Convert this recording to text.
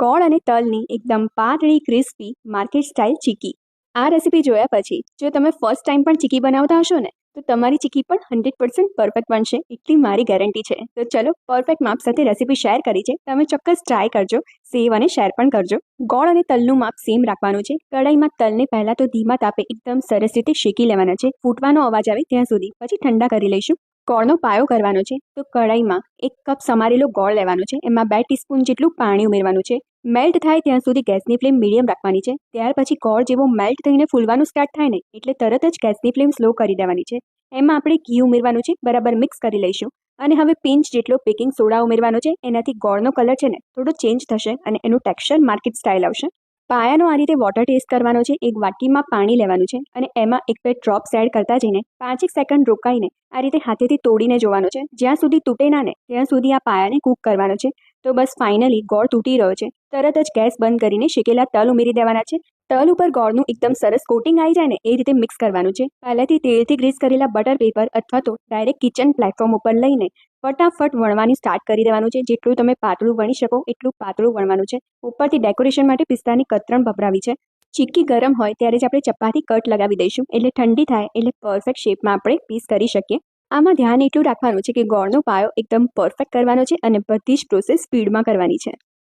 ગોળ અને તલની એકદમ પાતળી ક્રિસ્પી માર્કેટ સ્ટાઇલ ચીકી. આ રેસીપી જોયા પછી જો તમે ફર્સ્ટ ટાઈમ પણ ચીકી બનાવતા હશો ને તો તમારી ચીકી પણ 100% પરફેક્ટ બનશે એટલી મારી ગેરંટી છે. તો ચલો પરફેક્ટ માપ સાથે રેસીપી શેર કરી છે, તમે ચોક્કસ ટ્રાય કરજો, સેવ અને શેર પણ કરજો. ગોળ અને તલનું માપ સેમ રાખવાનું છે. કઢાઈમાં તલને પહેલા તો ધીમા તાપે એકદમ સરસ રીતે શેકી લેવાના છે, ફૂટવાનો અવાજ આવે ત્યાં સુધી, પછી ઠંડા કરી લઈશું. ગોળનો પાયો કરવાનો છે તો કઢાઈમાં 1 કપ સમારેલો ગોળ લેવાનો છે, એમાં 2 ટીસ્પૂન જેટલું પાણી ઉમેરવાનું છે. મેલ્ટ થાય ત્યાં સુધી ગેસની ફ્લેમ મીડિયમ રાખવાની છે. ત્યાર પછી ગોળ જેવો મેલ્ટ થઈને ફૂલવાનું સ્ટાર્ટ થાય ને એટલે તરત જ ગેસની ફ્લેમ સ્લો કરી દેવાની છે. એમાં આપણે ઘી ઉમેરવાનું છે, બરાબર મિક્સ કરી લઈશું. અને હવે પિંચ જેટલો બેકિંગ સોડા ઉમેરવાનો છે. એનાથી ગોળનો કલર છે ને થોડો ચેન્જ થશે અને એનું ટેક્સચર માર્કેટ સ્ટાઇલ આવશે. પાયાનો આ રીતે વોટર ટેસ્ટ કરવાનો છે. એક વાટીમાં પાણી લેવાનું છે અને એમાં 1-2 ડ્રોપ્સ એડ કરતા જઈને 5 સેકન્ડ રોકાઈને આ રીતે હાથેથી તોડીને જોવાનું છે. જ્યાં સુધી તૂટે ના ને ત્યાં સુધી આ પાયાને કૂક કરવાનો છે. તો બસ ફાઇનલી ગોળ તૂટી રહ્યો છે. તરત જ ગેસ બંધ કરીને શેકેલા તલ ઉમેરી દેવાના છે. તલ ઉપર ગોળનું એકદમ સરસ કોટિંગ આવી જાય ને એ રીતે મિક્સ કરવાનું છે. પહેલાથી તેલથી ગ્રીસ કરેલા બટર પેપર અથવા તો ડાયરેક્ટ કિચન પ્લેટફોર્મ ઉપર લઈને ફટાફટ વણવાની સ્ટાર્ટ કરી દેવાનું છે. જેટલું તમે પાતળું વણી શકો એટલું પાતળું વણવાનું છે. ઉપરથી ડેકોરેશન માટે પિસ્તાની કતરણ વપરાવી છે. ચીક્કી ગરમ હોય ત્યારે જ આપણે ચપાતી કટ લગાવી દઈશું, એટલે ઠંડી થાય એટલે પરફેક્ટ શેપમાં આપણે પીસ કરી શકીએ. આમાં ધ્યાન એટલું રાખવાનું છે કે ગોળનો પાયો એકદમ પરફેક્ટ કરવાનો છે અને બધી જ પ્રોસેસ સ્પીડમાં કરવાની છે.